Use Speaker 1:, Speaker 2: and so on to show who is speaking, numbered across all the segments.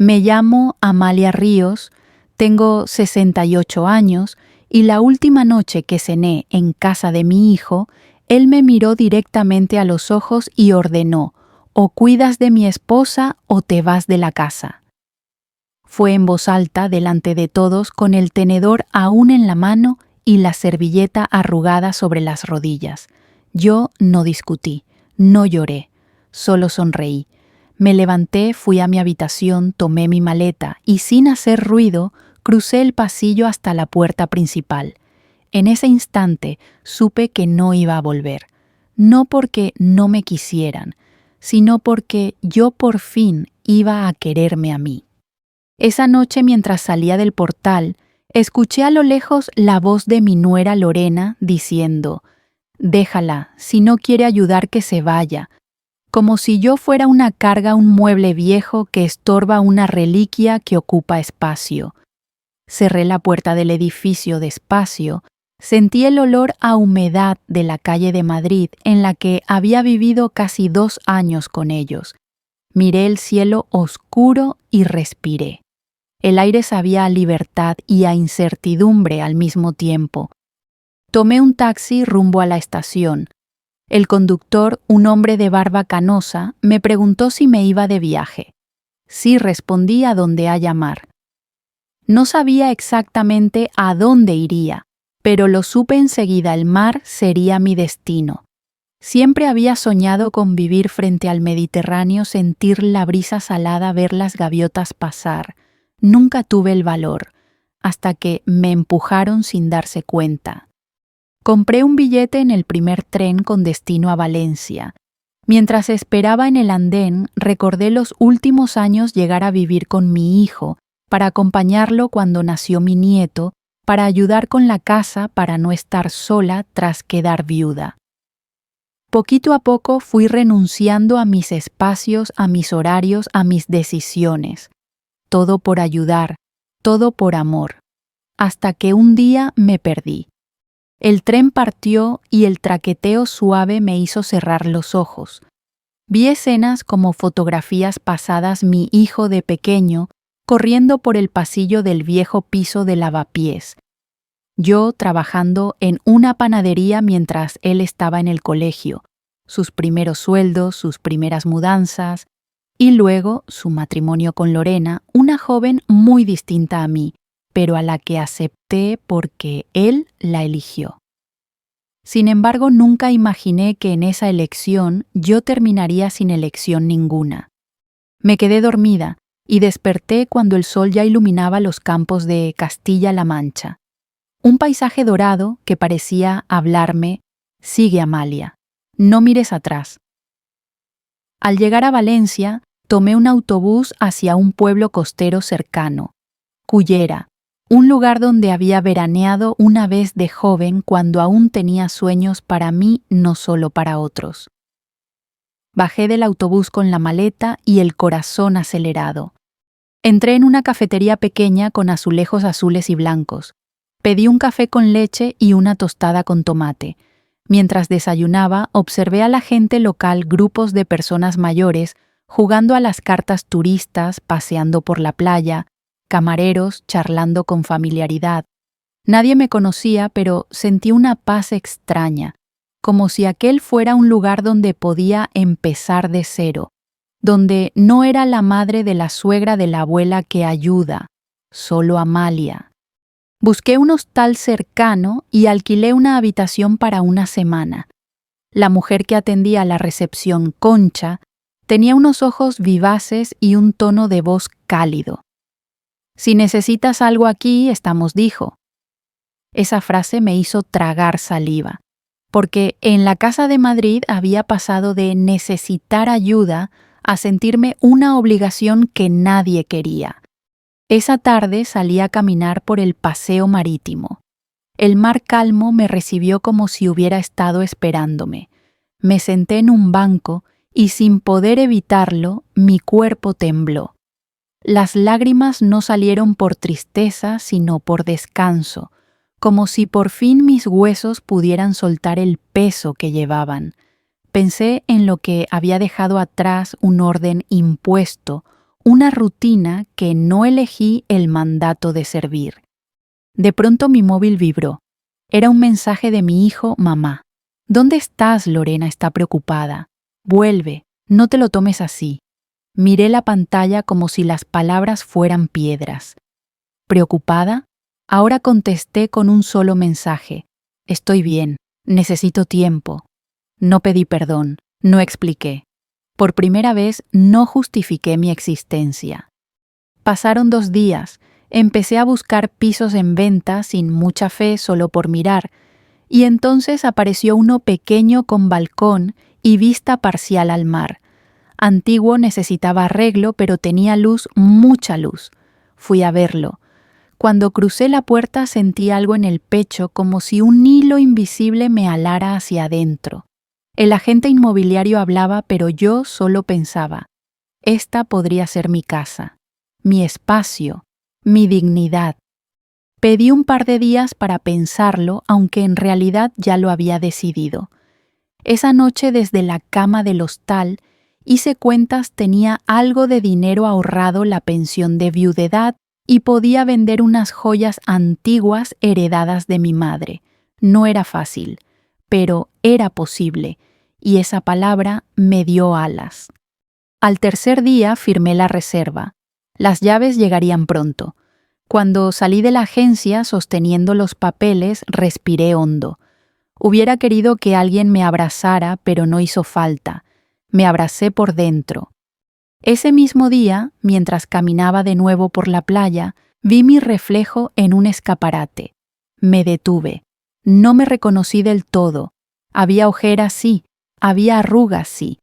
Speaker 1: Me llamo Amalia Ríos, tengo 68 años y la última noche que cené en casa de mi hijo, él me miró directamente a los ojos y ordenó: o cuidas de mi esposa o te vas de la casa. Fue en voz alta delante de todos, con el tenedor aún en la mano y la servilleta arrugada sobre las rodillas. Yo no discutí, no lloré, solo sonreí. Me levanté, fui a mi habitación, tomé mi maleta y sin hacer ruido crucé el pasillo hasta la puerta principal. En ese instante supe que no iba a volver, no porque no me quisieran, sino porque yo por fin iba a quererme a mí. Esa noche, mientras salía del portal, escuché a lo lejos la voz de mi nuera Lorena diciendo: «Déjala, si no quiere ayudar que se vaya», como si yo fuera una carga, un mueble viejo que estorba una reliquia que ocupa espacio. Cerré la puerta del edificio despacio, sentí el olor a humedad de la calle de Madrid en la que había vivido casi 2 años con ellos. Miré el cielo oscuro y respiré. El aire sabía a libertad y a incertidumbre al mismo tiempo. Tomé un taxi rumbo a la estación. El conductor, un hombre de barba canosa, me preguntó si me iba de viaje. Sí, respondí, a donde haya mar. No sabía exactamente a dónde iría, pero lo supe enseguida: el mar sería mi destino. Siempre había soñado con vivir frente al Mediterráneo, sentir la brisa salada, ver las gaviotas pasar. Nunca tuve el valor, hasta que me empujaron sin darse cuenta. Compré un billete en el primer tren con destino a Valencia. Mientras esperaba en el andén, recordé los últimos años llegar a vivir con mi hijo, para acompañarlo cuando nació mi nieto, para ayudar con la casa, para no estar sola tras quedar viuda. Poquito a poco fui renunciando a mis espacios, a mis horarios, a mis decisiones. Todo por ayudar, todo por amor. Hasta que un día me perdí. El tren partió y el traqueteo suave me hizo cerrar los ojos. Vi escenas como fotografías pasadas: mi hijo de pequeño, corriendo por el pasillo del viejo piso de lavapiés. Yo trabajando en una panadería mientras él estaba en el colegio, sus primeros sueldos, sus primeras mudanzas, y luego su matrimonio con Lorena, una joven muy distinta a mí, pero a la que acepté porque él la eligió. Sin embargo, nunca imaginé que en esa elección yo terminaría sin elección ninguna. Me quedé dormida y desperté cuando el sol ya iluminaba los campos de Castilla-La Mancha. Un paisaje dorado que parecía hablarme: «Sigue, Amalia, no mires atrás». Al llegar a Valencia, tomé un autobús hacia un pueblo costero cercano, Cullera, un lugar donde había veraneado una vez de joven cuando aún tenía sueños para mí, no solo para otros. Bajé del autobús con la maleta y el corazón acelerado. Entré en una cafetería pequeña con azulejos azules y blancos. Pedí un café con leche y una tostada con tomate. Mientras desayunaba, observé a la gente local, grupos de personas mayores, jugando a las cartas, turistas paseando por la playa, camareros charlando con familiaridad. Nadie me conocía, pero sentí una paz extraña, como si aquel fuera un lugar donde podía empezar de cero, donde no era la madre de la suegra, de la abuela que ayuda, solo Amalia. Busqué un hostal cercano y alquilé una habitación para una semana. La mujer que atendía a la recepción, Concha, tenía unos ojos vivaces y un tono de voz cálido. «Si necesitas algo aquí, estamos», dijo. Esa frase me hizo tragar saliva, porque en la casa de Madrid había pasado de necesitar ayuda a sentirme una obligación que nadie quería. Esa tarde salí a caminar por el paseo marítimo. El mar calmo me recibió como si hubiera estado esperándome. Me senté en un banco y, sin poder evitarlo, mi cuerpo tembló. Las lágrimas no salieron por tristeza, sino por descanso, como si por fin mis huesos pudieran soltar el peso que llevaban. Pensé en lo que había dejado atrás: un orden impuesto, una rutina que no elegí el mandato de servir. De pronto mi móvil vibró. Era un mensaje de mi hijo, mamá. ¿Dónde estás? Lorena está preocupada. Vuelve, no te lo tomes así. Miré la pantalla como si las palabras fueran piedras. ¿Preocupada? Ahora contesté con un solo mensaje. Estoy bien, necesito tiempo. No pedí perdón, no expliqué. Por primera vez no justifiqué mi existencia. Pasaron 2 días, empecé a buscar pisos en venta sin mucha fe solo por mirar, y entonces apareció uno pequeño con balcón y vista parcial al mar. Antiguo, necesitaba arreglo, pero tenía luz, mucha luz. Fui a verlo. Cuando crucé la puerta sentí algo en el pecho como si un hilo invisible me alara hacia adentro. El agente inmobiliario hablaba, pero yo solo pensaba, esta podría ser mi casa, mi espacio, mi dignidad. Pedí un par de días para pensarlo, aunque en realidad ya lo había decidido. Esa noche desde la cama del hostal hice cuentas, tenía algo de dinero ahorrado, la pensión de viudedad, y podía vender unas joyas antiguas heredadas de mi madre. No era fácil, pero era posible, y esa palabra me dio alas. Al tercer día firmé la reserva. Las llaves llegarían pronto. Cuando salí de la agencia sosteniendo los papeles, respiré hondo. Hubiera querido que alguien me abrazara, pero no hizo falta. Me abracé por dentro. Ese mismo día, mientras caminaba de nuevo por la playa, vi mi reflejo en un escaparate. Me detuve. No me reconocí del todo. Había ojeras, sí. Había arrugas, sí.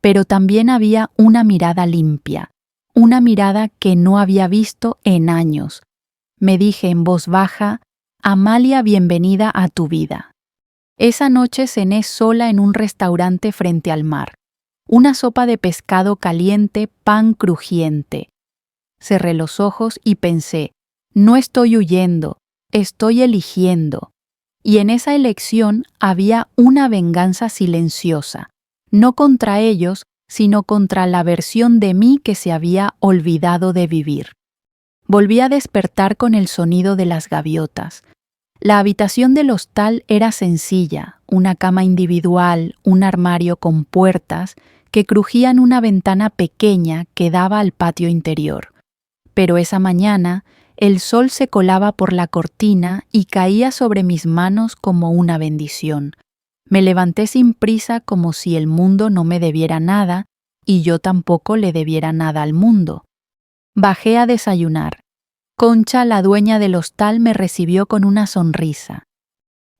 Speaker 1: Pero también había una mirada limpia. Una mirada que no había visto en años. Me dije en voz baja, Amalia, bienvenida a tu vida. Esa noche cené sola en un restaurante frente al mar. Una sopa de pescado caliente, pan crujiente. Cerré los ojos y pensé, no estoy huyendo, estoy eligiendo. Y en esa elección había una venganza silenciosa, no contra ellos, sino contra la versión de mí que se había olvidado de vivir. Volví a despertar con el sonido de las gaviotas. La habitación del hostal era sencilla, una cama individual, un armario con puertas que crujían una ventana pequeña que daba al patio interior. Pero esa mañana el sol se colaba por la cortina y caía sobre mis manos como una bendición. Me levanté sin prisa como si el mundo no me debiera nada y yo tampoco le debiera nada al mundo. Bajé a desayunar. Concha, la dueña del hostal, me recibió con una sonrisa.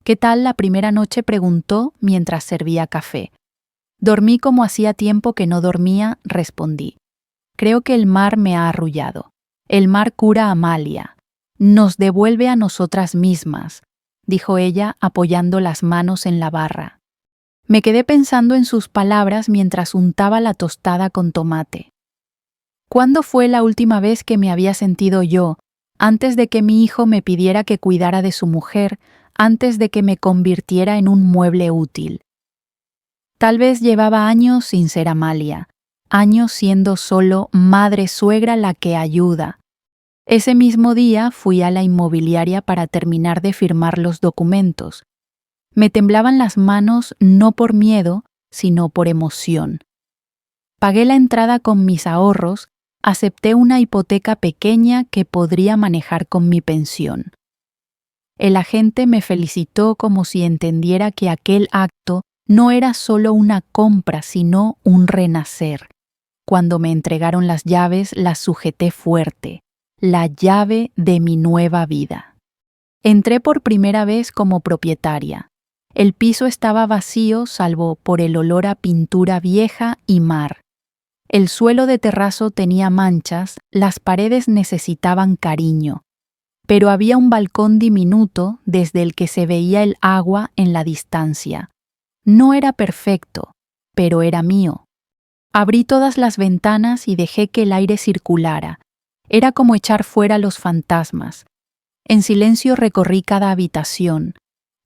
Speaker 1: ¿Qué tal la primera noche?, preguntó mientras servía café. Dormí como hacía tiempo que no dormía, respondí. Creo que el mar me ha arrullado. El mar cura a Amalia. Nos devuelve a nosotras mismas, dijo ella apoyando las manos en la barra. Me quedé pensando en sus palabras mientras untaba la tostada con tomate. ¿Cuándo fue la última vez que me había sentido yo, antes de que mi hijo me pidiera que cuidara de su mujer, antes de que me convirtiera en un mueble útil? Tal vez llevaba años sin ser Amalia, años siendo solo madre suegra la que ayuda. Ese mismo día fui a la inmobiliaria para terminar de firmar los documentos. Me temblaban las manos no por miedo, sino por emoción. Pagué la entrada con mis ahorros, acepté una hipoteca pequeña que podría manejar con mi pensión. El agente me felicitó como si entendiera que aquel acto no era solo una compra, sino un renacer. Cuando me entregaron las llaves, las sujeté fuerte. La llave de mi nueva vida. Entré por primera vez como propietaria. El piso estaba vacío salvo por el olor a pintura vieja y mar. El suelo de terrazo tenía manchas, las paredes necesitaban cariño. Pero había un balcón diminuto desde el que se veía el agua en la distancia. No era perfecto, pero era mío. Abrí todas las ventanas y dejé que el aire circulara. Era como echar fuera los fantasmas. En silencio recorrí cada habitación.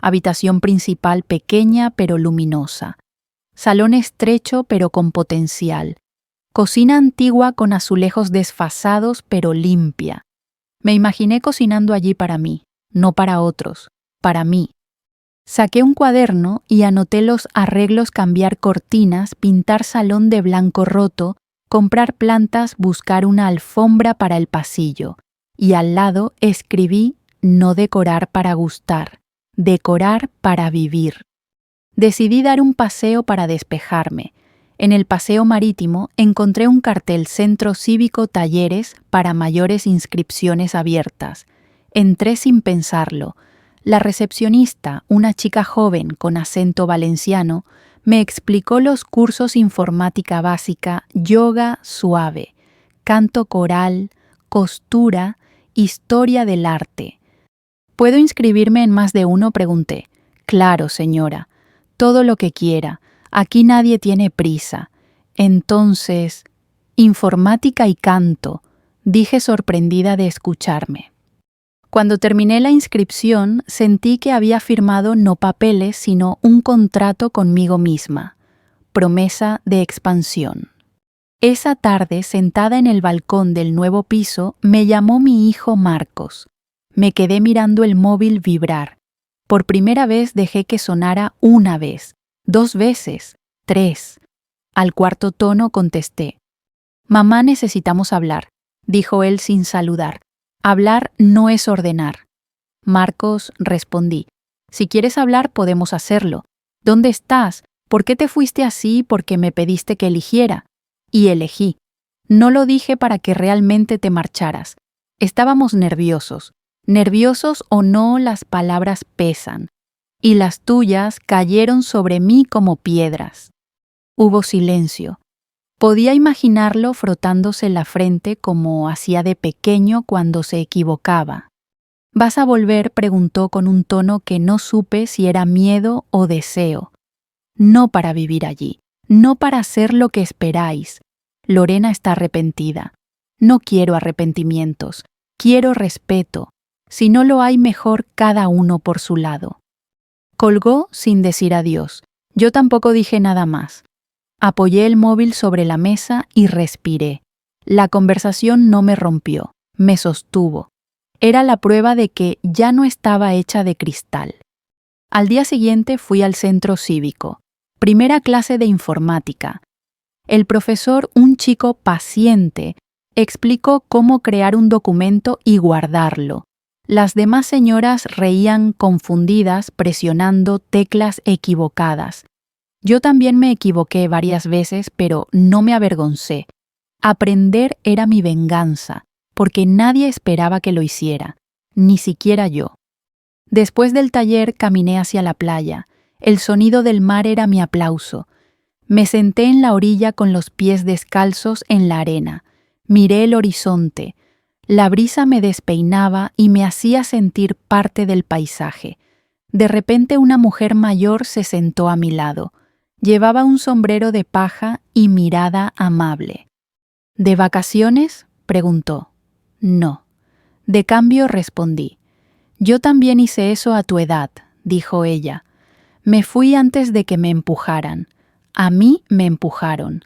Speaker 1: Habitación principal pequeña pero luminosa. Salón estrecho pero con potencial. Cocina antigua con azulejos desfasados pero limpia. Me imaginé cocinando allí para mí, no para otros, para mí. Saqué un cuaderno y anoté los arreglos: cambiar cortinas, pintar salón de blanco roto, comprar plantas, buscar una alfombra para el pasillo. Y al lado escribí: no decorar para gustar, decorar para vivir. Decidí dar un paseo para despejarme. En el paseo marítimo encontré un cartel: Centro Cívico Talleres para mayores, inscripciones abiertas. Entré sin pensarlo. La recepcionista, una chica joven con acento valenciano, me explicó los cursos: informática básica, yoga suave, canto coral, costura, historia del arte. ¿Puedo inscribirme en más de uno?, pregunté. Claro, señora, todo lo que quiera. Aquí nadie tiene prisa. Entonces, informática y canto, dije sorprendida de escucharme. Cuando terminé la inscripción, sentí que había firmado no papeles, sino un contrato conmigo misma. Promesa de expansión. Esa tarde, sentada en el balcón del nuevo piso, me llamó mi hijo Marcos. Me quedé mirando el móvil vibrar. Por primera vez dejé que sonara una vez, 2 veces, 3. Al cuarto tono contesté. Mamá, necesitamos hablar, dijo él sin saludar. Hablar no es ordenar. Marcos, respondí. Si quieres hablar, podemos hacerlo. ¿Dónde estás? ¿Por qué te fuiste así? Porque me pediste que eligiera. Y elegí. No lo dije para que realmente te marcharas. Estábamos nerviosos. Nerviosos o no, las palabras pesan. Y las tuyas cayeron sobre mí como piedras. Hubo silencio. Podía imaginarlo frotándose la frente como hacía de pequeño cuando se equivocaba. ¿Vas a volver?, preguntó con un tono que no supe si era miedo o deseo. No para vivir allí, no para hacer lo que esperáis. Lorena está arrepentida. No quiero arrepentimientos, quiero respeto. Si no lo hay, mejor cada uno por su lado. Colgó sin decir adiós. Yo tampoco dije nada más. Apoyé el móvil sobre la mesa y respiré. La conversación no me rompió, me sostuvo. Era la prueba de que ya no estaba hecha de cristal. Al día siguiente fui al centro cívico. Primera clase de informática. El profesor, un chico paciente, explicó cómo crear un documento y guardarlo. Las demás señoras reían confundidas, presionando teclas equivocadas. Yo también me equivoqué varias veces, pero no me avergoncé. Aprender era mi venganza, porque nadie esperaba que lo hiciera, ni siquiera yo. Después del taller caminé hacia la playa. El sonido del mar era mi aplauso. Me senté en la orilla con los pies descalzos en la arena. Miré el horizonte. La brisa me despeinaba y me hacía sentir parte del paisaje. De repente una mujer mayor se sentó a mi lado. Llevaba un sombrero de paja y mirada amable. ¿De vacaciones?, preguntó. No. De cambio, respondí. Yo también hice eso a tu edad, dijo ella. Me fui antes de que me empujaran. A mí me empujaron.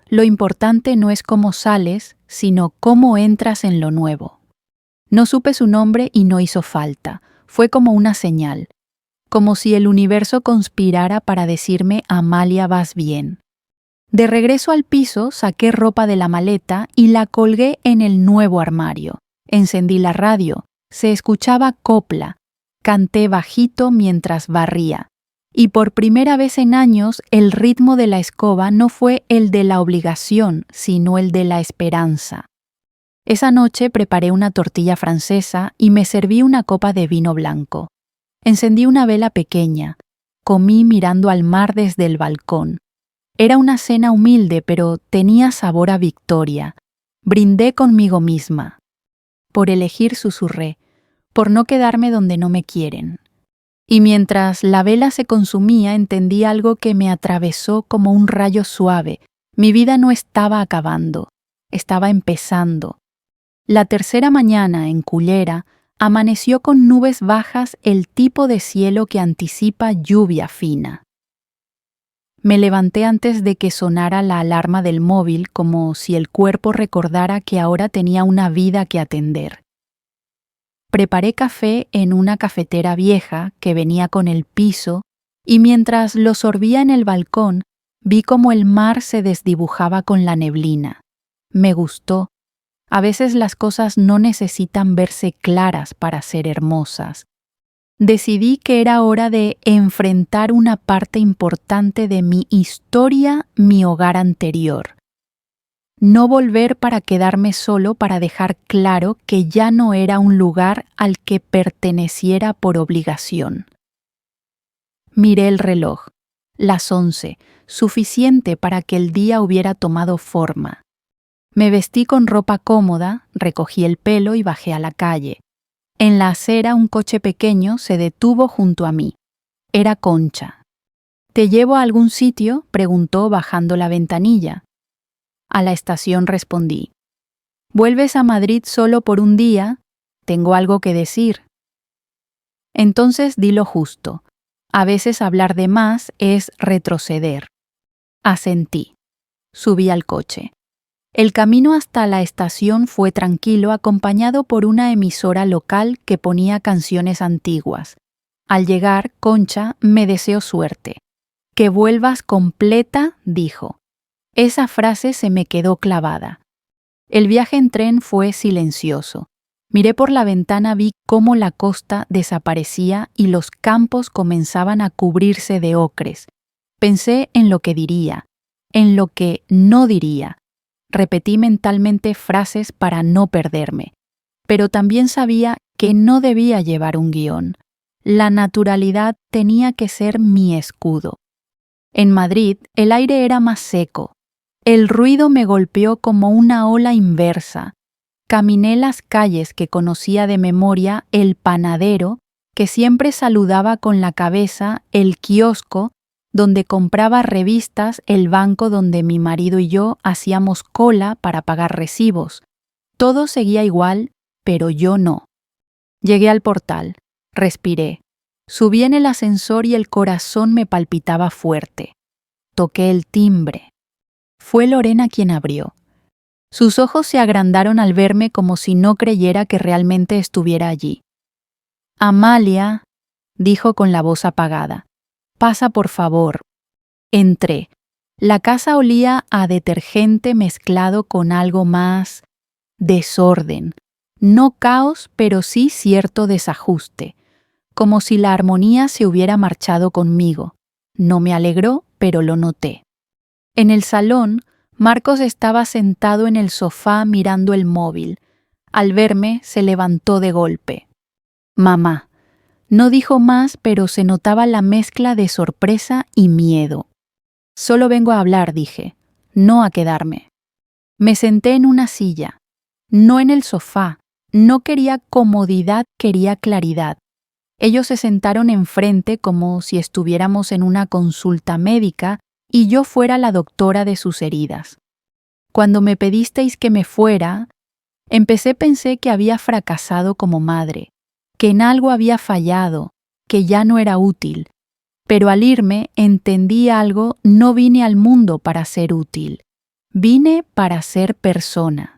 Speaker 1: Lo importante no es cómo sales, sino cómo entras en lo nuevo. No supe su nombre y no hizo falta. Fue como una señal. Como si el universo conspirara para decirme: Amalia, vas bien. De regreso al piso, saqué ropa de la maleta y la colgué en el nuevo armario. Encendí la radio. Se escuchaba copla. Canté bajito mientras barría. Y por primera vez en años, el ritmo de la escoba no fue el de la obligación, sino el de la esperanza. Esa noche preparé una tortilla francesa y me serví una copa de vino blanco. Encendí una vela pequeña. Comí mirando al mar desde el balcón. Era una cena humilde, pero tenía sabor a victoria. Brindé conmigo misma. Por elegir, susurré. Por no quedarme donde no me quieren. Y mientras la vela se consumía, entendí algo que me atravesó como un rayo suave. Mi vida no estaba acabando. Estaba empezando. La tercera mañana, en Cullera, amaneció con nubes bajas, el tipo de cielo que anticipa lluvia fina. Me levanté antes de que sonara la alarma del móvil, como si el cuerpo recordara que ahora tenía una vida que atender. Preparé café en una cafetera vieja que venía con el piso y mientras lo sorbía en el balcón, vi cómo el mar se desdibujaba con la neblina. Me gustó. A veces las cosas no necesitan verse claras para ser hermosas. Decidí que era hora de enfrentar una parte importante de mi historia, mi hogar anterior. No volver para quedarme solo para dejar claro que ya no era un lugar al que perteneciera por obligación. Miré el reloj. Las 11, suficiente para que el día hubiera tomado forma. Me vestí con ropa cómoda, recogí el pelo y bajé a la calle. En la acera un coche pequeño se detuvo junto a mí. Era Concha. ¿Te llevo a algún sitio?, preguntó bajando la ventanilla. A la estación respondí. ¿Vuelves a Madrid solo por un día? Tengo algo que decir. Entonces di lo justo. A veces hablar de más es retroceder. Asentí. Subí al coche. El camino hasta la estación fue tranquilo, acompañado por una emisora local que ponía canciones antiguas. Al llegar, Concha me deseó suerte. «Que vuelvas completa», dijo. Esa frase se me quedó clavada. El viaje en tren fue silencioso. Miré por la ventana, vi cómo la costa desaparecía y los campos comenzaban a cubrirse de ocres. Pensé en lo que diría, en lo que no diría. Repetí mentalmente frases para no perderme, pero también sabía que no debía llevar un guión. La naturalidad tenía que ser mi escudo. En Madrid, el aire era más seco. El ruido me golpeó como una ola inversa. Caminé las calles que conocía de memoria, el panadero, que siempre saludaba con la cabeza, el kiosco, donde compraba revistas, el banco donde mi marido y yo hacíamos cola para pagar recibos. Todo seguía igual, pero yo no. Llegué al portal, respiré. Subí en el ascensor y el corazón me palpitaba fuerte. Toqué el timbre. Fue Lorena quien abrió. Sus ojos se agrandaron al verme como si no creyera que realmente estuviera allí. «Amalia», dijo con la voz apagada. «Pasa, por favor». Entré. La casa olía a detergente mezclado con algo más desorden. No caos, pero sí cierto desajuste. Como si la armonía se hubiera marchado conmigo. No me alegró, pero lo noté. En el salón, Marcos estaba sentado en el sofá mirando el móvil. Al verme, se levantó de golpe. «Mamá». No dijo más, pero se notaba la mezcla de sorpresa y miedo. «Solo vengo a hablar», dije, «no a quedarme». Me senté en una silla, no en el sofá. No quería comodidad, quería claridad. Ellos se sentaron enfrente como si estuviéramos en una consulta médica y yo fuera la doctora de sus heridas. Cuando me pedisteis que me fuera, pensé que había fracasado como madre, que en algo había fallado, que ya no era útil. Pero al irme entendí algo, no vine al mundo para ser útil. Vine para ser persona.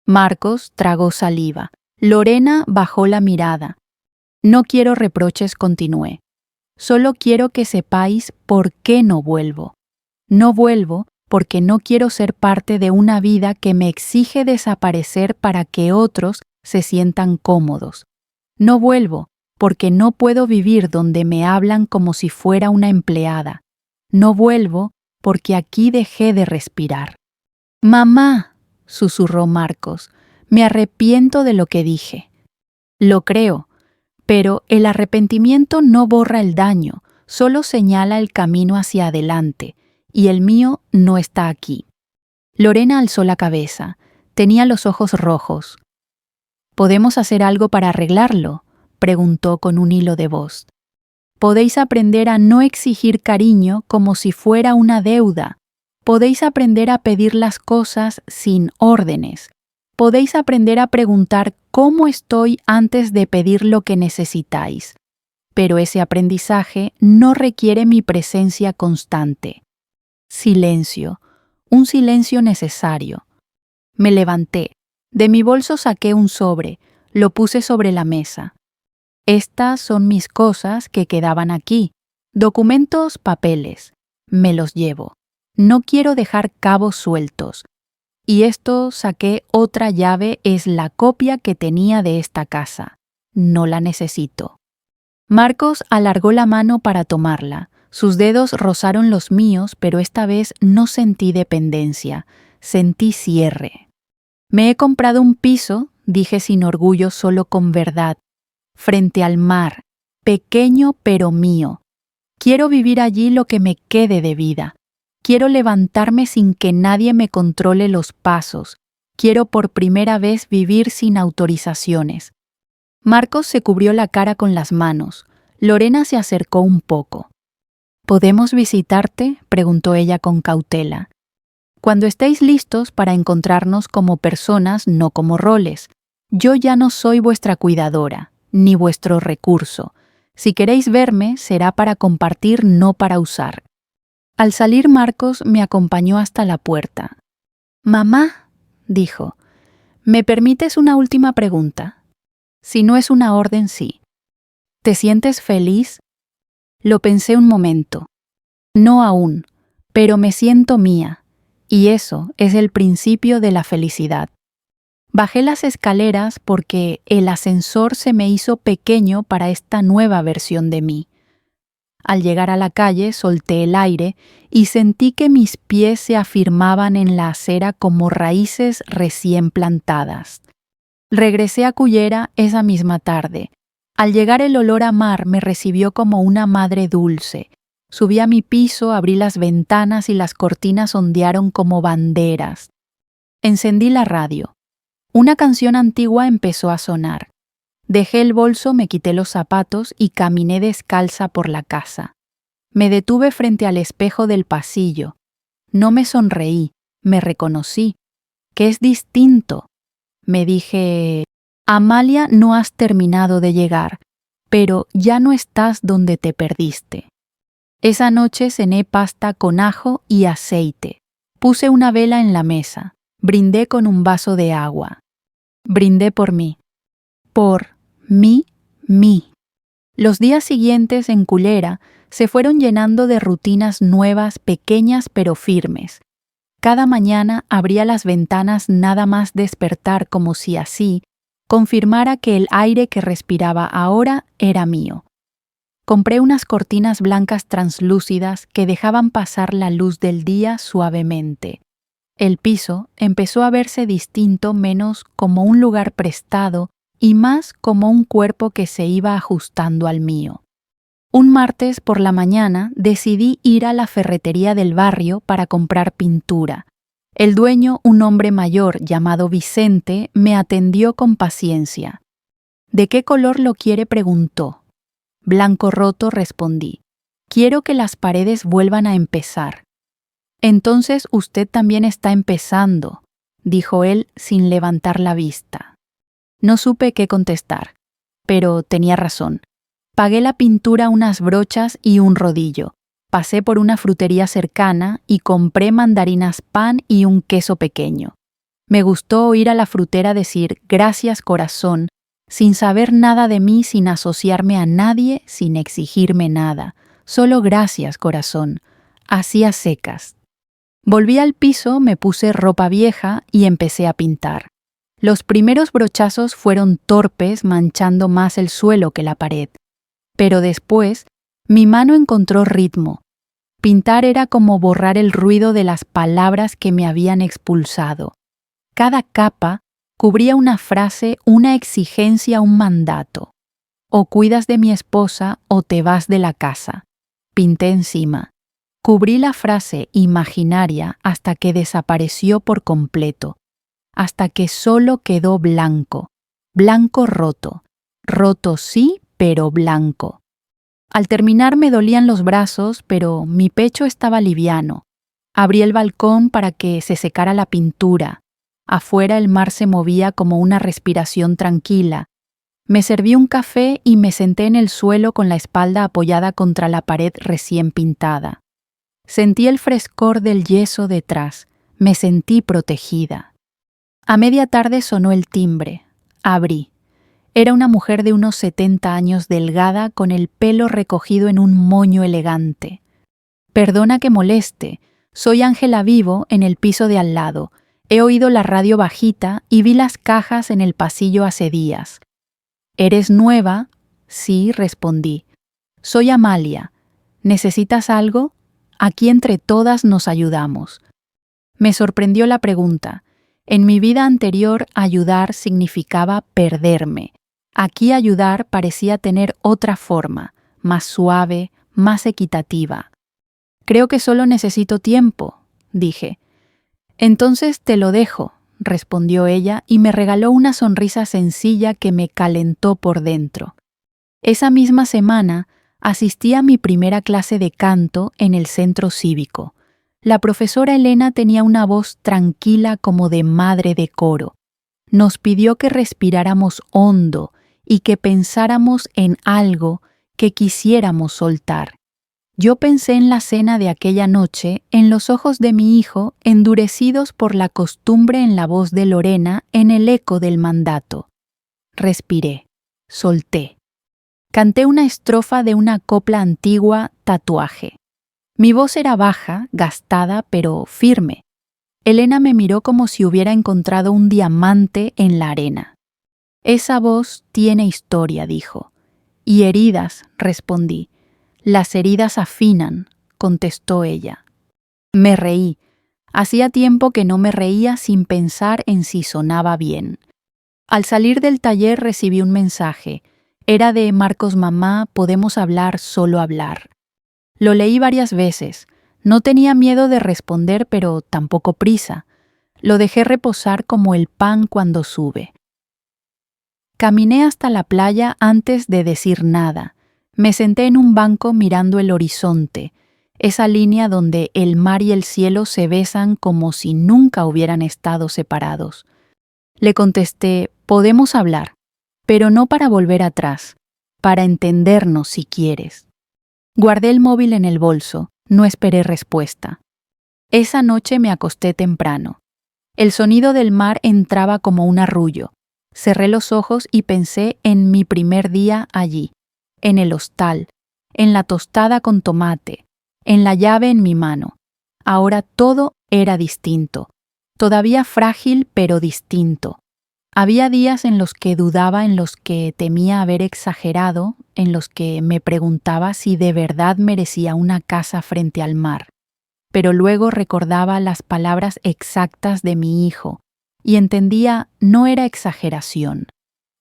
Speaker 1: Marcos tragó saliva. Lorena bajó la mirada. «No quiero reproches», continué. «Solo quiero que sepáis por qué no vuelvo. No vuelvo porque no quiero ser parte de una vida que me exige desaparecer para que otros se sientan cómodos. No vuelvo porque no puedo vivir donde me hablan como si fuera una empleada. No vuelvo porque aquí dejé de respirar». «Mamá», susurró Marcos, «me arrepiento de lo que dije». «Lo creo, pero el arrepentimiento no borra el daño, solo señala el camino hacia adelante, y el mío no está aquí». Lorena alzó la cabeza. Tenía los ojos rojos. «¿Podemos hacer algo para arreglarlo?», preguntó con un hilo de voz. «Podéis aprender a no exigir cariño como si fuera una deuda. Podéis aprender a pedir las cosas sin órdenes. Podéis aprender a preguntar cómo estoy antes de pedir lo que necesitáis. Pero ese aprendizaje no requiere mi presencia constante. Silencio, un silencio necesario. Me levanté. De mi bolso saqué un sobre, lo puse sobre la mesa. Estas son mis cosas que quedaban aquí. Documentos, papeles. Me los llevo. No quiero dejar cabos sueltos. Y esto saqué otra llave, es la copia que tenía de esta casa. No la necesito. Marcos alargó la mano para tomarla. Sus dedos rozaron los míos, pero esta vez no sentí dependencia, sentí cierre. Me he comprado un piso, dije sin orgullo, solo con verdad, frente al mar, pequeño pero mío. Quiero vivir allí lo que me quede de vida. Quiero levantarme sin que nadie me controle los pasos. Quiero por primera vez vivir sin autorizaciones. Marcos se cubrió la cara con las manos. Lorena se acercó un poco. ¿Podemos visitarte?, preguntó ella con cautela. Cuando estéis listos para encontrarnos como personas, no como roles. Yo ya no soy vuestra cuidadora, ni vuestro recurso. Si queréis verme, será para compartir, no para usar. Al salir Marcos me acompañó hasta la puerta. «Mamá», dijo, «¿me permites una última pregunta? Si no es una orden, sí. ¿Te sientes feliz?» Lo pensé un momento. No aún, pero me siento mía, y eso es el principio de la felicidad. Bajé las escaleras porque el ascensor se me hizo pequeño para esta nueva versión de mí. Al llegar a la calle solté el aire y sentí que mis pies se afirmaban en la acera como raíces recién plantadas. Regresé a Cullera esa misma tarde. Al llegar el olor a mar me recibió como una madre dulce. Subí a mi piso, abrí las ventanas y las cortinas ondearon como banderas. Encendí la radio. Una canción antigua empezó a sonar. Dejé el bolso, me quité los zapatos y caminé descalza por la casa. Me detuve frente al espejo del pasillo. No me sonreí, me reconocí. ¿Qué es distinto? Me dije, Amalia, no has terminado de llegar, pero ya no estás donde te perdiste. Esa noche cené pasta con ajo y aceite. Puse una vela en la mesa. Brindé con un vaso de agua. Brindé por mí. Por mí. Los días siguientes en Cullera se fueron llenando de rutinas nuevas, pequeñas pero firmes. Cada mañana abría las ventanas nada más despertar, como si así confirmara que el aire que respiraba ahora era mío. Compré unas cortinas blancas translúcidas que dejaban pasar la luz del día suavemente. El piso empezó a verse distinto, menos como un lugar prestado y más como un cuerpo que se iba ajustando al mío. Un martes por la mañana decidí ir a la ferretería del barrio para comprar pintura. El dueño, un hombre mayor llamado Vicente, me atendió con paciencia. ¿De qué color lo quiere?, preguntó. Blanco roto, respondí. Quiero que las paredes vuelvan a empezar. Entonces usted también está empezando, dijo él sin levantar la vista. No supe qué contestar, pero tenía razón. Pagué la pintura, unas brochas y un rodillo. Pasé por una frutería cercana y compré mandarinas pan y un queso pequeño. Me gustó oír a la frutera decir «gracias, corazón», sin saber nada de mí, sin asociarme a nadie, sin exigirme nada. Solo «gracias, corazón», así a secas. Volví al piso, me puse ropa vieja y empecé a pintar. Los primeros brochazos fueron torpes, manchando más el suelo que la pared. Pero después, mi mano encontró ritmo. Pintar era como borrar el ruido de las palabras que me habían expulsado. Cada capa cubría una frase, una exigencia, un mandato. O cuidas de mi esposa o te vas de la casa. Pinté encima. Cubrí la frase imaginaria hasta que desapareció por completo, hasta que solo quedó blanco, blanco roto, roto sí, pero blanco. Al terminar me dolían los brazos, pero mi pecho estaba liviano. Abrí el balcón para que se secara la pintura. Afuera el mar se movía como una respiración tranquila. Me serví un café y me senté en el suelo con la espalda apoyada contra la pared recién pintada. Sentí el frescor del yeso detrás. Me sentí protegida. A media tarde sonó el timbre. Abrí. Era una mujer de unos 70 años, delgada, con el pelo recogido en un moño elegante. Perdona que moleste. Soy Ángela Vivo, en el piso de al lado. He oído la radio bajita y vi las cajas en el pasillo hace días. ¿Eres nueva? Sí, respondí. Soy Amalia. ¿Necesitas algo? Aquí entre todas nos ayudamos. Me sorprendió la pregunta. En mi vida anterior, ayudar significaba perderme. Aquí ayudar parecía tener otra forma, más suave, más equitativa. Creo que solo necesito tiempo, dije. Entonces te lo dejo, respondió ella y me regaló una sonrisa sencilla que me calentó por dentro. Esa misma semana asistí a mi primera clase de canto en el centro cívico. La profesora Elena tenía una voz tranquila como de madre de coro. Nos pidió que respiráramos hondo y que pensáramos en algo que quisiéramos soltar. Yo pensé en la cena de aquella noche, en los ojos de mi hijo, endurecidos por la costumbre, en la voz de Lorena, en el eco del mandato. Respiré, solté. Canté una estrofa de una copla antigua, Tatuaje. Mi voz era baja, gastada, pero firme. Elena me miró como si hubiera encontrado un diamante en la arena. Esa voz tiene historia, dijo. Y heridas, respondí. Las heridas afinan, contestó ella. Me reí. Hacía tiempo que no me reía sin pensar en si sonaba bien. Al salir del taller recibí un mensaje. Era de Marcos mamá, podemos hablar, solo hablar. Lo leí varias veces. No tenía miedo de responder, pero tampoco prisa. Lo dejé reposar como el pan cuando sube. Caminé hasta la playa antes de decir nada. Me senté en un banco mirando el horizonte, esa línea donde el mar y el cielo se besan como si nunca hubieran estado separados. Le contesté, podemos hablar, pero no para volver atrás, para entendernos si quieres. Guardé el móvil en el bolso, no esperé respuesta. Esa noche me acosté temprano. El sonido del mar entraba como un arrullo. Cerré los ojos y pensé en mi primer día allí, en el hostal, en la tostada con tomate, en la llave en mi mano. Ahora todo era distinto, todavía frágil pero distinto. Había días en los que dudaba, en los que temía haber exagerado, en los que me preguntaba si de verdad merecía una casa frente al mar. Pero luego recordaba las palabras exactas de mi hijo y entendía no era exageración.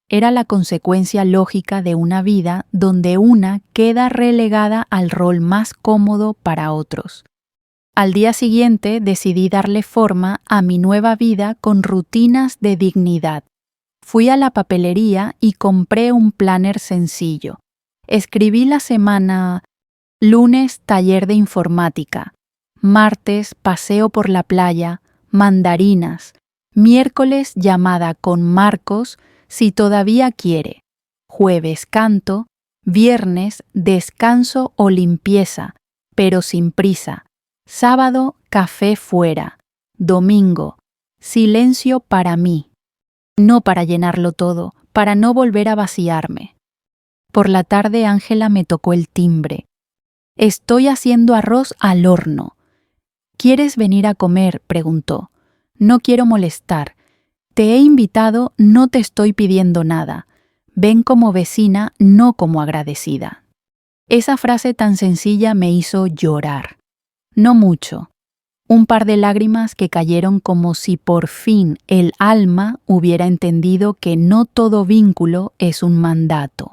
Speaker 1: Era la consecuencia lógica de una vida donde una queda relegada al rol más cómodo para otros. Al día siguiente decidí darle forma a mi nueva vida con rutinas de dignidad. Fui a la papelería y compré un planner sencillo. Escribí la semana: lunes, taller de informática; martes, paseo por la playa, mandarinas; miércoles, llamada con Marcos, si todavía quiere; jueves, canto; viernes, descanso o limpieza, pero sin prisa; sábado, café fuera; domingo, silencio para mí. No para llenarlo todo, para no volver a vaciarme. Por la tarde Ángela me tocó el timbre. Estoy haciendo arroz al horno. ¿Quieres venir a comer?, preguntó. No quiero molestar. Te he invitado, no te estoy pidiendo nada. Ven como vecina, no como agradecida. Esa frase tan sencilla me hizo llorar. No mucho. Un par de lágrimas que cayeron como si por fin el alma hubiera entendido que no todo vínculo es un mandato.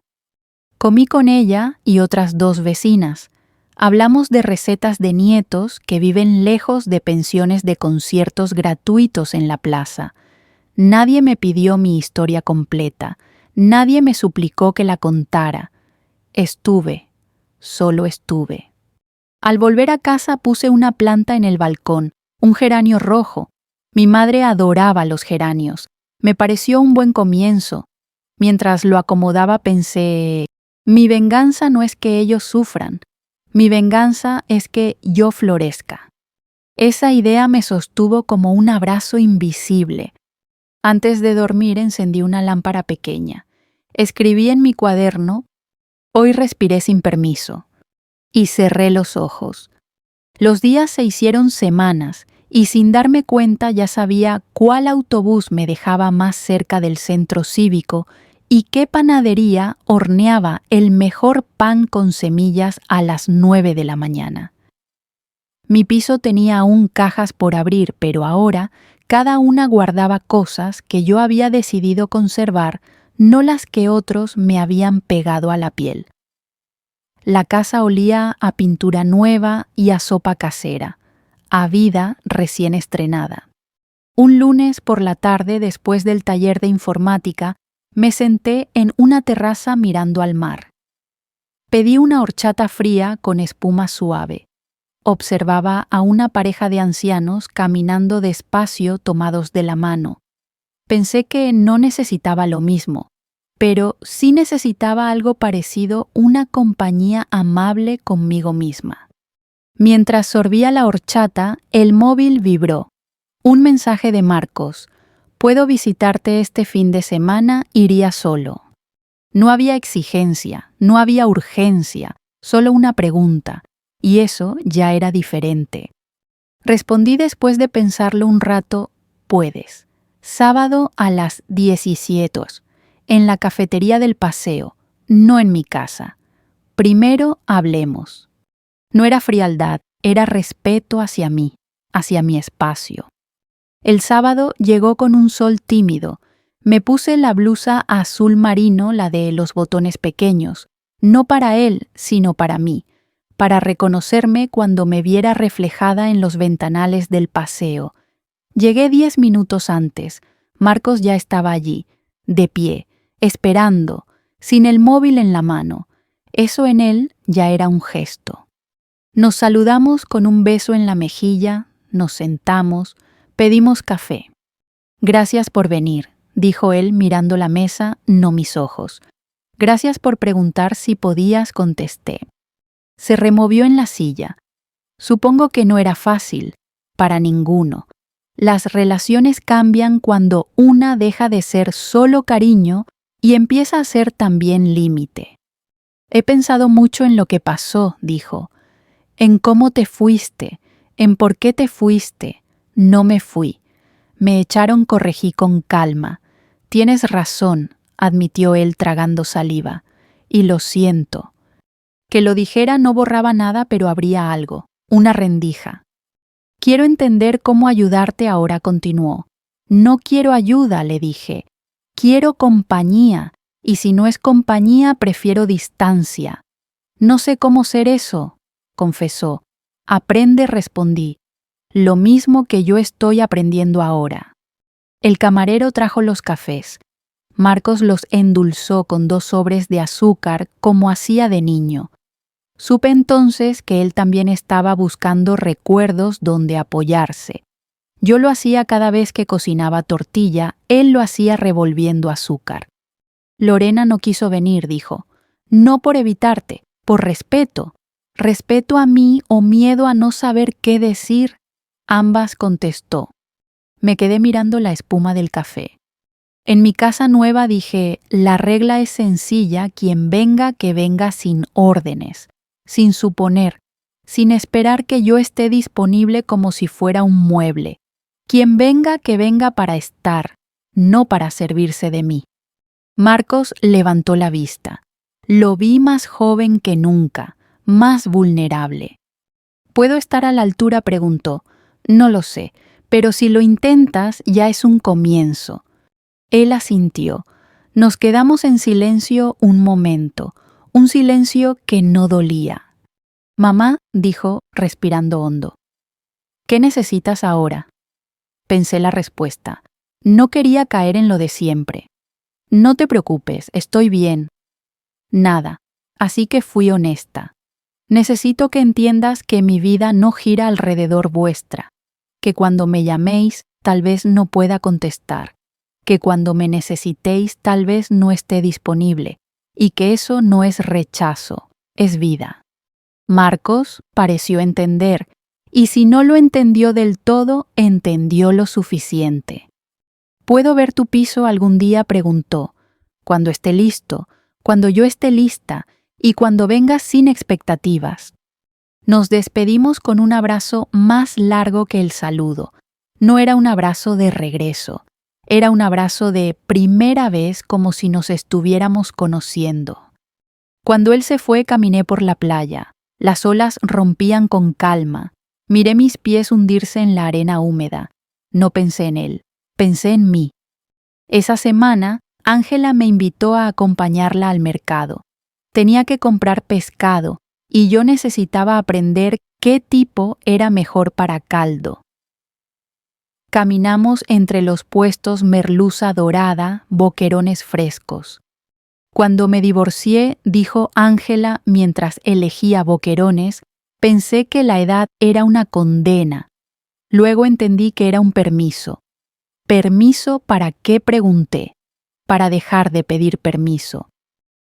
Speaker 1: Comí con ella y otras 2 vecinas. Hablamos de recetas de nietos que viven lejos de pensiones de conciertos gratuitos en la plaza. Nadie me pidió mi historia completa. Nadie me suplicó que la contara. Estuve, solo estuve. Al volver a casa puse una planta en el balcón, un geranio rojo. Mi madre adoraba los geranios. Me pareció un buen comienzo. Mientras lo acomodaba pensé, mi venganza no es que ellos sufran. Mi venganza es que yo florezca. Esa idea me sostuvo como un abrazo invisible. Antes de dormir encendí una lámpara pequeña. Escribí en mi cuaderno: hoy respiré sin permiso. Y cerré los ojos. Los días se hicieron semanas y sin darme cuenta ya sabía cuál autobús me dejaba más cerca del centro cívico y qué panadería horneaba el mejor pan con semillas a las 9 de la mañana. Mi piso tenía aún cajas por abrir, pero ahora cada una guardaba cosas que yo había decidido conservar, no las que otros me habían pegado a la piel. La casa olía a pintura nueva y a sopa casera, a vida recién estrenada. Un lunes por la tarde, después del taller de informática, me senté en una terraza mirando al mar. Pedí una horchata fría con espuma suave. Observaba a una pareja de ancianos caminando despacio tomados de la mano. Pensé que no necesitaba lo mismo, pero sí necesitaba algo parecido, una compañía amable conmigo misma. Mientras sorbía la horchata, el móvil vibró. Un mensaje de Marcos: puedo visitarte este fin de semana, iría solo. No había exigencia, no había urgencia, solo una pregunta, y eso ya era diferente. Respondí después de pensarlo un rato: puedes. Sábado a las 17, en la cafetería del paseo, no en mi casa. Primero hablemos. No era frialdad, era respeto hacia mí, hacia mi espacio. El sábado llegó con un sol tímido. Me puse la blusa azul marino, la de los botones pequeños, no para él, sino para mí, para reconocerme cuando me viera reflejada en los ventanales del paseo. Llegué 10 minutos antes. Marcos ya estaba allí, de pie, esperando, sin el móvil en la mano. Eso en él ya era un gesto. Nos saludamos con un beso en la mejilla, nos sentamos, pedimos café. Gracias por venir, dijo él mirando la mesa, no mis ojos. Gracias por preguntar si podías, contesté. Se removió en la silla. Supongo que no era fácil, para ninguno. Las relaciones cambian cuando una deja de ser solo cariño y empieza a ser también límite. He pensado mucho en lo que pasó, dijo, en cómo te fuiste, en por qué te fuiste. No me fui. Me echaron, corregí con calma. Tienes razón, admitió él tragando saliva, y lo siento. Que lo dijera no borraba nada, pero habría algo, una rendija. Quiero entender cómo ayudarte ahora, continuó. No quiero ayuda, le dije. Quiero compañía, y si no es compañía, prefiero distancia. No sé cómo ser eso, confesó. Aprende, respondí. Lo mismo que yo estoy aprendiendo ahora. El camarero trajo los cafés. Marcos los endulzó con 2 sobres de azúcar como hacía de niño. Supe entonces que él también estaba buscando recuerdos donde apoyarse. Yo lo hacía cada vez que cocinaba tortilla, él lo hacía revolviendo azúcar. Lorena no quiso venir, dijo. No por evitarte, por respeto. Respeto a mí o miedo a no saber qué decir. Ambas, contestó. Me quedé mirando la espuma del café. En mi casa nueva dije, la regla es sencilla, quien venga, que venga sin órdenes, sin suponer, sin esperar que yo esté disponible como si fuera un mueble. Quien venga, que venga para estar, no para servirse de mí. Marcos levantó la vista. Lo vi más joven que nunca, más vulnerable. ¿Puedo estar a la altura?, preguntó. No lo sé, pero si lo intentas ya es un comienzo. Él asintió. Nos quedamos en silencio un momento, un silencio que no dolía. Mamá, dijo, respirando hondo. ¿Qué necesitas ahora? Pensé la respuesta. No quería caer en lo de siempre. No te preocupes, estoy bien. Nada, así que fui honesta. Necesito que entiendas que mi vida no gira alrededor vuestra, que cuando me llaméis tal vez no pueda contestar, que cuando me necesitéis tal vez no esté disponible, y que eso no es rechazo, es vida. Marcos pareció entender, y si no lo entendió del todo, entendió lo suficiente. ¿Puedo ver tu piso algún día?, preguntó. Cuando esté listo, cuando yo esté lista, y cuando vengas sin expectativas. Nos despedimos con un abrazo más largo que el saludo. No era un abrazo de regreso, era un abrazo de primera vez, como si nos estuviéramos conociendo. Cuando él se fue, caminé por la playa. Las olas rompían con calma. Miré mis pies hundirse en la arena húmeda. No pensé en él, pensé en mí. Esa semana, Ángela me invitó a acompañarla al mercado. Tenía que comprar pescado y yo necesitaba aprender qué tipo era mejor para caldo. Caminamos entre los puestos merluza dorada, boquerones frescos. Cuando me divorcié, dijo Ángela mientras elegía boquerones, pensé que la edad era una condena. Luego entendí que era un permiso. ¿Permiso para qué?, pregunté. Para dejar de pedir permiso.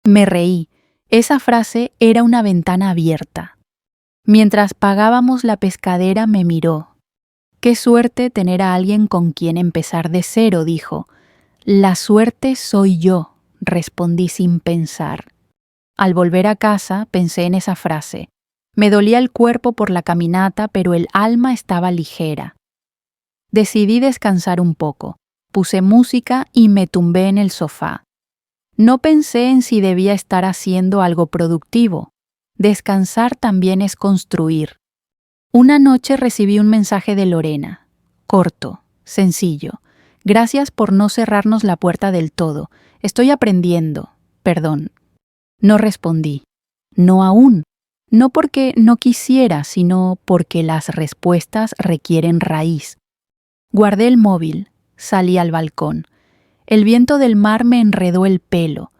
Speaker 1: Me reí. Esa frase era una ventana abierta. Mientras pagábamos la pescadera me miró. Qué suerte tener a alguien con quien empezar de cero, dijo. La suerte soy yo, respondí sin pensar. Al volver a casa pensé en esa frase. Me dolía el cuerpo por la caminata, pero el alma estaba ligera. Decidí descansar un poco. Puse música y me tumbé en el sofá. No pensé en si debía estar haciendo algo productivo. Descansar también es construir. Una noche recibí un mensaje de Lorena. Corto, sencillo. Gracias por no cerrarnos la puerta del todo. Estoy aprendiendo. Perdón. No respondí. No aún. No porque no quisiera, sino porque las respuestas requieren raíz. Guardé el móvil. Salí al balcón. El viento del mar me enredó el pelo.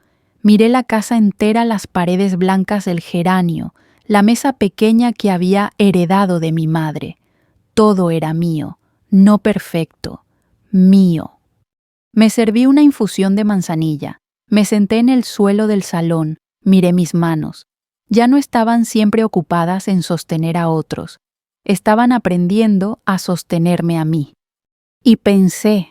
Speaker 1: Miré la casa entera, las paredes blancas del geranio, la mesa pequeña que había heredado de mi madre. Todo era mío, no perfecto, mío. Me serví una infusión de manzanilla. Me senté en el suelo del salón, miré mis manos. Ya no estaban siempre ocupadas en sostener a otros. Estaban aprendiendo a sostenerme a mí. Y pensé,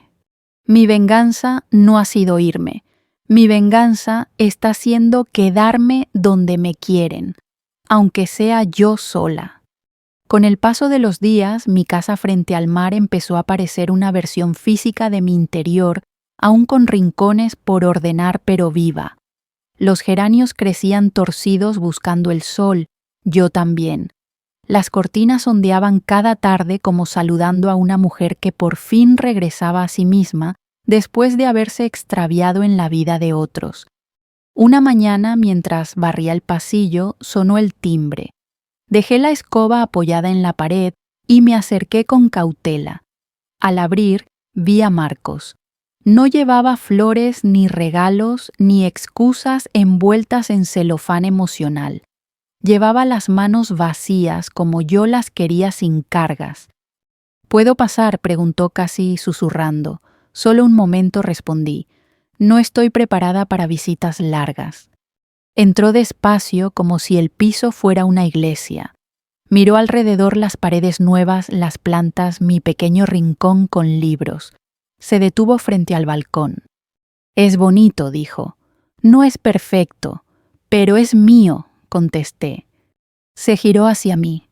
Speaker 1: mi venganza no ha sido irme. Mi venganza está siendo quedarme donde me quieren, aunque sea yo sola. Con el paso de los días, mi casa frente al mar empezó a parecer una versión física de mi interior, aún con rincones por ordenar pero viva. Los geranios crecían torcidos buscando el sol, yo también. Las cortinas ondeaban cada tarde como saludando a una mujer que por fin regresaba a sí misma después de haberse extraviado en la vida de otros. Una mañana, mientras barría el pasillo, sonó el timbre. Dejé la escoba apoyada en la pared y me acerqué con cautela. Al abrir, vi a Marcos. No llevaba flores, ni regalos, ni excusas envueltas en celofán emocional. Llevaba las manos vacías como yo las quería, sin cargas. ¿Puedo pasar?, preguntó casi susurrando. Solo un momento, respondí. No estoy preparada para visitas largas. Entró despacio como si el piso fuera una iglesia. Miró alrededor las paredes nuevas, las plantas, mi pequeño rincón con libros. Se detuvo frente al balcón. Es bonito, dijo. No es perfecto, pero es mío, contesté. Se giró hacia mí.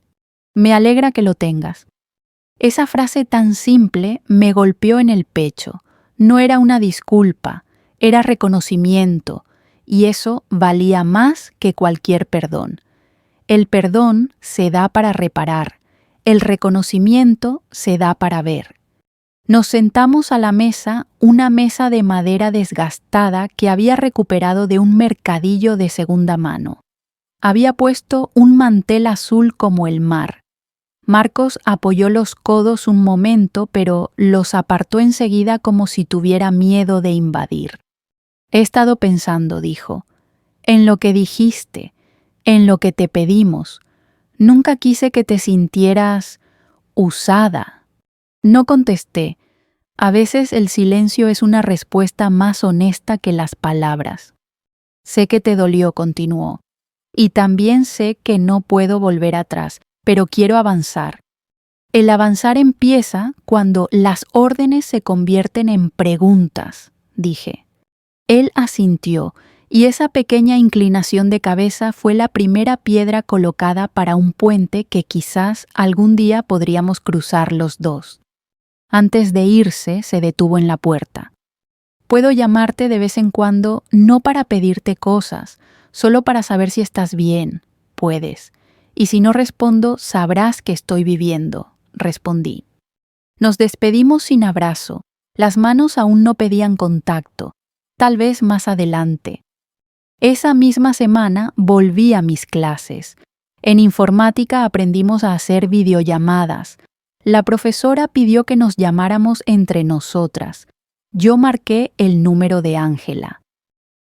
Speaker 1: Me alegra que lo tengas. Esa frase tan simple me golpeó en el pecho. No era una disculpa, era reconocimiento, y eso valía más que cualquier perdón. El perdón se da para reparar, el reconocimiento se da para ver. Nos sentamos a la mesa, una mesa de madera desgastada que había recuperado de un mercadillo de segunda mano. Había puesto un mantel azul como el mar. Marcos apoyó los codos un momento, pero los apartó enseguida como si tuviera miedo de invadir. He estado pensando, dijo, en lo que dijiste, en lo que te pedimos. Nunca quise que te sintieras usada. No contesté. A veces el silencio es una respuesta más honesta que las palabras. Sé que te dolió, continuó. Y también sé que no puedo volver atrás, pero quiero avanzar. El avanzar empieza cuando las órdenes se convierten en preguntas, dije. Él asintió, y esa pequeña inclinación de cabeza fue la primera piedra colocada para un puente que quizás algún día podríamos cruzar los dos. Antes de irse, se detuvo en la puerta. Puedo llamarte de vez en cuando no para pedirte cosas, solo para saber si estás bien. Puedes. Y si no respondo, sabrás que estoy viviendo, respondí. Nos despedimos sin abrazo. Las manos aún no pedían contacto. Tal vez más adelante. Esa misma semana volví a mis clases. En informática aprendimos a hacer videollamadas. La profesora pidió que nos llamáramos entre nosotras. Yo marqué el número de Ángela.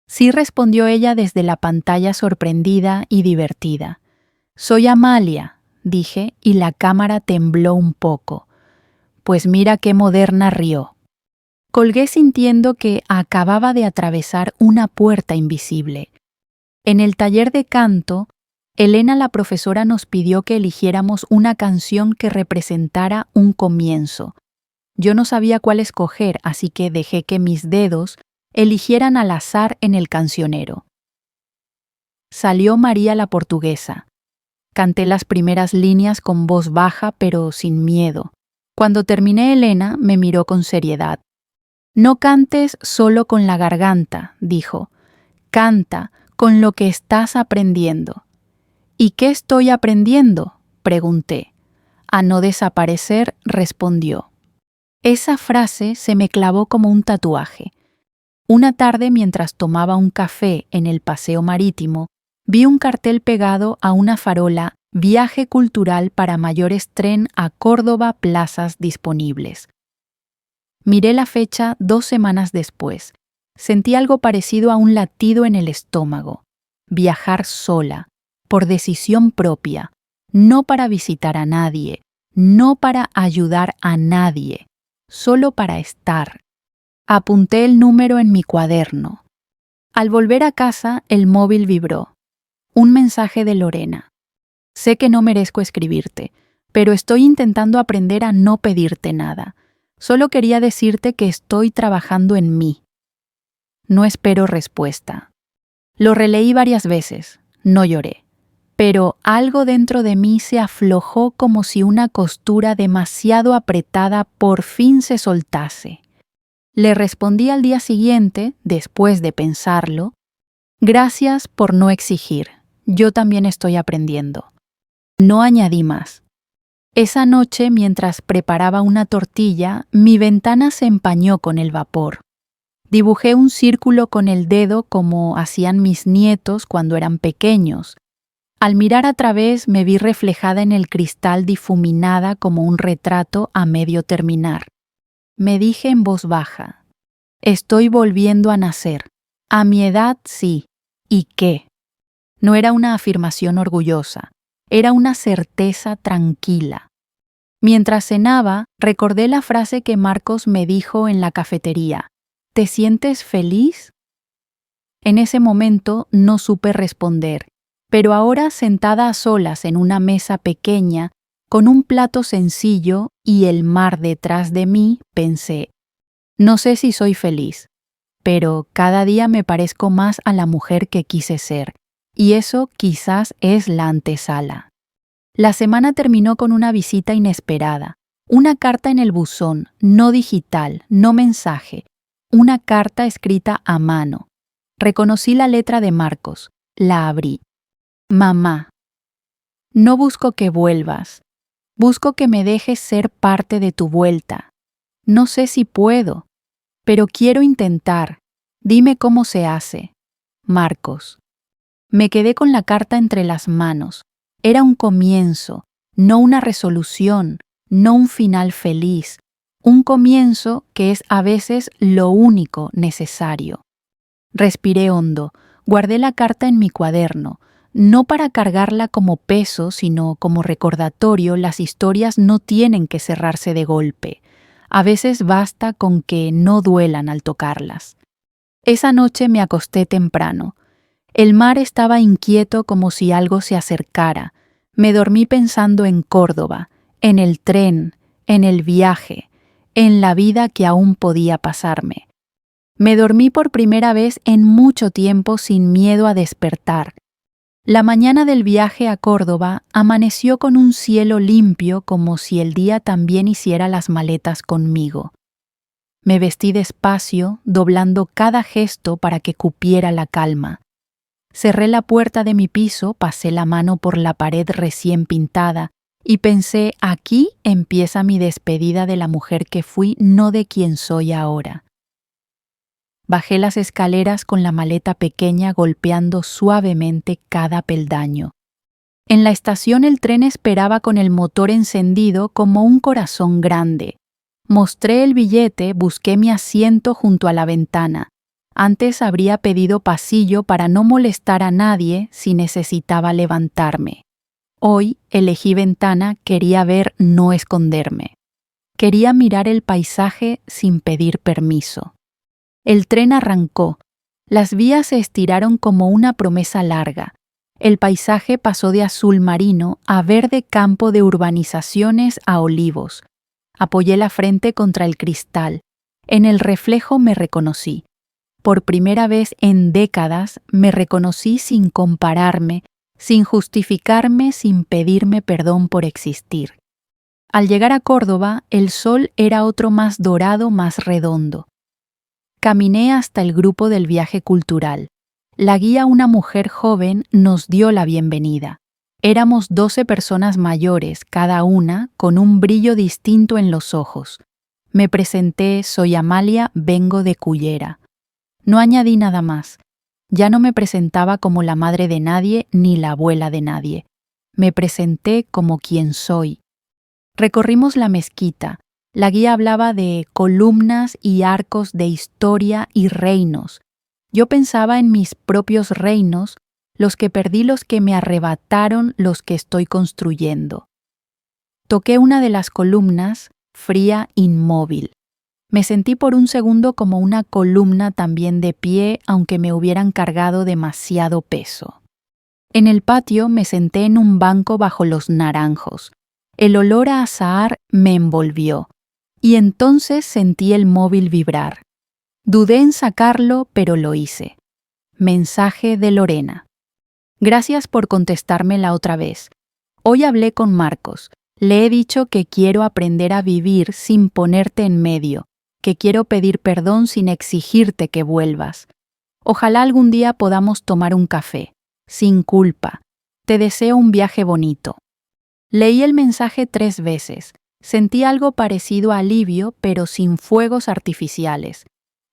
Speaker 1: Sí, respondió ella desde la pantalla, sorprendida y divertida. Soy Amalia, dije, y la cámara tembló un poco. Pues mira qué moderna, rió. Colgué sintiendo que acababa de atravesar una puerta invisible. En el taller de canto, Elena, la profesora, nos pidió que eligiéramos una canción que representara un comienzo. Yo no sabía cuál escoger, así que dejé que mis dedos eligieran al azar en el cancionero. Salió María la Portuguesa. Canté las primeras líneas con voz baja, pero sin miedo. Cuando terminé, Elena me miró con seriedad. No cantes solo con la garganta, dijo. Canta con lo que estás aprendiendo. ¿Y qué estoy aprendiendo?, pregunté. A no desaparecer, respondió. Esa frase se me clavó como un tatuaje. Una tarde, mientras tomaba un café en el paseo marítimo, vi un cartel pegado a una farola: Viaje cultural para mayores, tren a Córdoba, plazas disponibles. Miré la fecha 2 semanas después. Sentí algo parecido a un latido en el estómago. Viajar sola, por decisión propia, no para visitar a nadie, no para ayudar a nadie, solo para estar. Apunté el número en mi cuaderno. Al volver a casa, el móvil vibró. Un mensaje de Lorena. Sé que no merezco escribirte, pero estoy intentando aprender a no pedirte nada. Solo quería decirte que estoy trabajando en mí. No espero respuesta. Lo releí varias veces, no lloré. Pero algo dentro de mí se aflojó como si una costura demasiado apretada por fin se soltase. Le respondí al día siguiente, después de pensarlo: gracias por no exigir, yo también estoy aprendiendo. No añadí más. Esa noche, mientras preparaba una tortilla, mi ventana se empañó con el vapor. Dibujé un círculo con el dedo como hacían mis nietos cuando eran pequeños. Al mirar a través me vi reflejada en el cristal, difuminada como un retrato a medio terminar. Me dije en voz baja: estoy volviendo a nacer. A mi edad, sí. ¿Y qué? No era una afirmación orgullosa, era una certeza tranquila. Mientras cenaba, recordé la frase que Marcos me dijo en la cafetería: ¿te sientes feliz? En ese momento no supe responder, pero ahora, sentada a solas en una mesa pequeña, con un plato sencillo y el mar detrás de mí, pensé: no sé si soy feliz, pero cada día me parezco más a la mujer que quise ser, y eso quizás es la antesala. La semana terminó con una visita inesperada, una carta en el buzón, no digital, no mensaje, una carta escrita a mano. Reconocí la letra de Marcos, la abrí. Mamá, no busco que vuelvas, busco que me dejes ser parte de tu vuelta. No sé si puedo, pero quiero intentar. Dime cómo se hace. Marcos. Me quedé con la carta entre las manos. Era un comienzo, no una resolución, no un final feliz. Un comienzo que es a veces lo único necesario. Respiré hondo, guardé la carta en mi cuaderno, no para cargarla como peso, sino como recordatorio. Las historias no tienen que cerrarse de golpe. A veces basta con que no duelan al tocarlas. Esa noche me acosté temprano. El mar estaba inquieto como si algo se acercara. Me dormí pensando en Córdoba, en el tren, en el viaje, en la vida que aún podía pasarme. Me dormí por primera vez en mucho tiempo sin miedo a despertar. La mañana del viaje a Córdoba amaneció con un cielo limpio como si el día también hiciera las maletas conmigo. Me vestí despacio, doblando cada gesto para que cupiera la calma. Cerré la puerta de mi piso, pasé la mano por la pared recién pintada y pensé, aquí empieza mi despedida de la mujer que fui, no de quien soy ahora. Bajé las escaleras con la maleta pequeña golpeando suavemente cada peldaño. En la estación el tren esperaba con el motor encendido como un corazón grande. Mostré el billete, busqué mi asiento junto a la ventana. Antes habría pedido pasillo para no molestar a nadie si necesitaba levantarme. Hoy elegí ventana, quería ver, no esconderme. Quería mirar el paisaje sin pedir permiso. El tren arrancó. Las vías se estiraron como una promesa larga. El paisaje pasó de azul marino a verde campo de urbanizaciones a olivos. Apoyé la frente contra el cristal. En el reflejo me reconocí. Por primera vez en décadas me reconocí sin compararme, sin justificarme, sin pedirme perdón por existir. Al llegar a Córdoba, el sol era otro más dorado, más redondo. Caminé hasta el grupo del viaje cultural. La guía, una mujer joven, nos dio la bienvenida. Éramos 12 personas mayores, cada una con un brillo distinto en los ojos. Me presenté, soy Amalia, vengo de Cullera. No añadí nada más. Ya no me presentaba como la madre de nadie ni la abuela de nadie. Me presenté como quien soy. Recorrimos la mezquita. La guía hablaba de columnas y arcos de historia y reinos. Yo pensaba en mis propios reinos, los que perdí, los que me arrebataron, los que estoy construyendo. Toqué una de las columnas, fría, inmóvil. Me sentí por un segundo como una columna también de pie, aunque me hubieran cargado demasiado peso. En el patio me senté en un banco bajo los naranjos. El olor a azahar me envolvió. Y entonces sentí el móvil vibrar. Dudé en sacarlo, pero lo hice. Mensaje de Lorena. Gracias por contestarme la otra vez. Hoy hablé con Marcos. Le he dicho que quiero aprender a vivir sin ponerte en medio, que quiero pedir perdón sin exigirte que vuelvas. Ojalá algún día podamos tomar un café, sin culpa. Te deseo un viaje bonito. Leí el mensaje 3 veces. Sentí algo parecido a alivio, pero sin fuegos artificiales.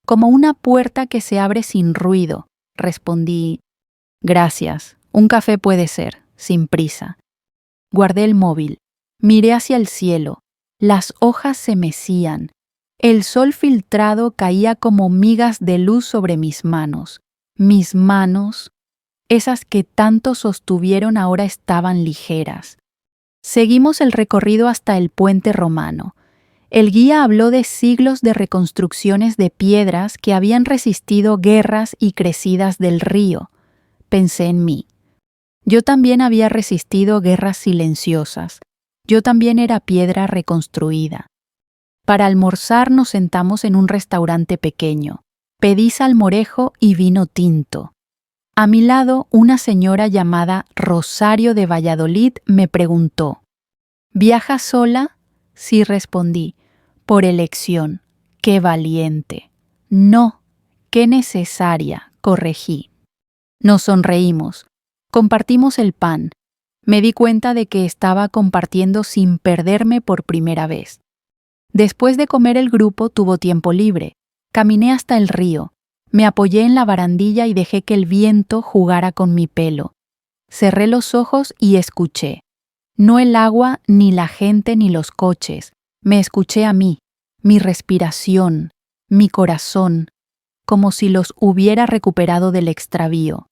Speaker 1: Como una puerta que se abre sin ruido. Respondí, gracias, un café puede ser, sin prisa. Guardé el móvil. Miré hacia el cielo. Las hojas se mecían. El sol filtrado caía como migas de luz sobre mis manos. Mis manos, esas que tanto sostuvieron, ahora estaban ligeras. Seguimos el recorrido hasta el puente romano. El guía habló de siglos de reconstrucciones de piedras que habían resistido guerras y crecidas del río. Pensé en mí. Yo también había resistido guerras silenciosas. Yo también era piedra reconstruida. Para almorzar nos sentamos en un restaurante pequeño. Pedí salmorejo y vino tinto. A mi lado, una señora llamada Rosario de Valladolid me preguntó, ¿viajas sola? Sí, respondí, por elección. ¡Qué valiente! No, qué necesaria, corregí. Nos sonreímos. Compartimos el pan. Me di cuenta de que estaba compartiendo sin perderme por primera vez. Después de comer el grupo tuvo tiempo libre. Caminé hasta el río. Me apoyé en la barandilla y dejé que el viento jugara con mi pelo. Cerré los ojos y escuché. No el agua, ni la gente, ni los coches. Me escuché a mí, mi respiración, mi corazón, como si los hubiera recuperado del extravío.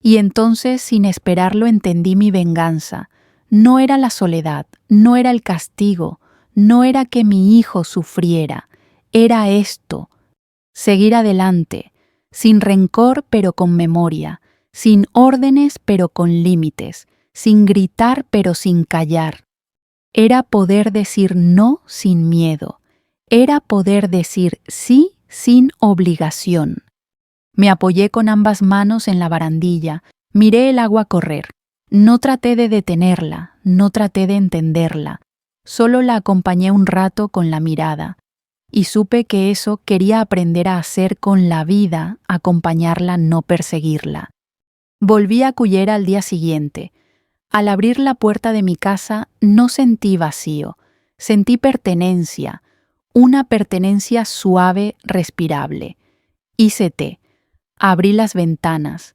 Speaker 1: Y entonces, sin esperarlo, entendí mi venganza. No era la soledad, no era el castigo, no era que mi hijo sufriera. Era esto. Seguir adelante, sin rencor pero con memoria, sin órdenes pero con límites, sin gritar pero sin callar. Era poder decir no sin miedo. Era poder decir sí sin obligación. Me apoyé con ambas manos en la barandilla, miré el agua correr. No traté de detenerla, no traté de entenderla, solo la acompañé un rato con la mirada. Y supe que eso quería aprender a hacer con la vida, acompañarla, no perseguirla. Volví a Cullera al día siguiente. Al abrir la puerta de mi casa no sentí vacío, sentí pertenencia, una pertenencia suave, respirable. Hice té, abrí las ventanas.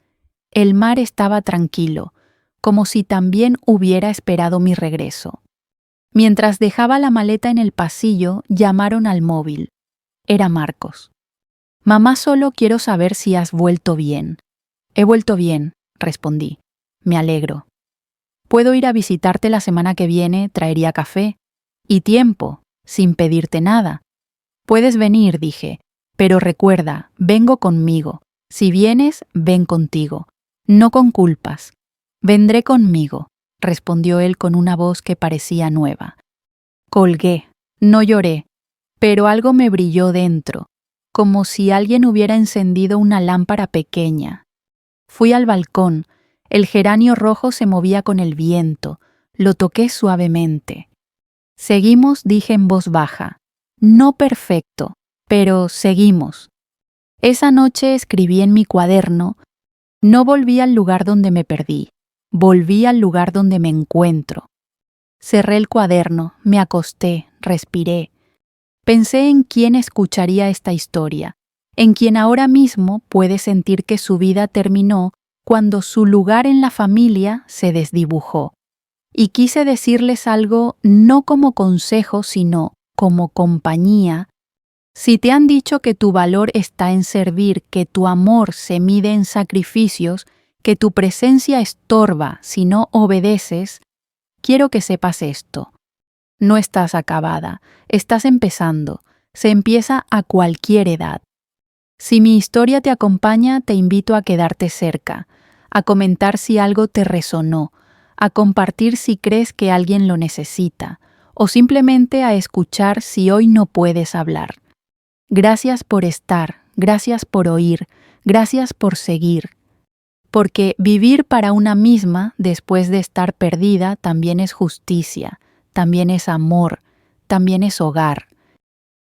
Speaker 1: El mar estaba tranquilo, como si también hubiera esperado mi regreso. Mientras dejaba la maleta en el pasillo, llamaron al móvil. Era Marcos. Mamá, solo quiero saber si has vuelto bien. He vuelto bien, respondí. Me alegro. Puedo ir a visitarte la semana que viene, traería café. Y tiempo, sin pedirte nada. Puedes venir, dije, pero recuerda, vengo conmigo. Si vienes, ven contigo. No con culpas. Vendré conmigo, respondió él con una voz que parecía nueva. Colgué, no lloré, pero algo me brilló dentro, como si alguien hubiera encendido una lámpara pequeña. Fui al balcón, el geranio rojo se movía con el viento, lo toqué suavemente. Seguimos, dije en voz baja, no perfecto, pero seguimos. Esa noche escribí en mi cuaderno, no volví al lugar donde me perdí, volví al lugar donde me encuentro. Cerré el cuaderno, me acosté, respiré. Pensé en quién escucharía esta historia, en quien ahora mismo puede sentir que su vida terminó cuando su lugar en la familia se desdibujó. Y quise decirles algo no como consejo, sino como compañía. Si te han dicho que tu valor está en servir, que tu amor se mide en sacrificios, que tu presencia estorba si no obedeces, quiero que sepas esto. No estás acabada, estás empezando. Se empieza a cualquier edad. Si mi historia te acompaña, te invito a quedarte cerca, a comentar si algo te resonó, a compartir si crees que alguien lo necesita, o simplemente a escuchar si hoy no puedes hablar. Gracias por estar, gracias por oír, gracias por seguir. Porque vivir para una misma después de estar perdida también es justicia, también es amor, también es hogar.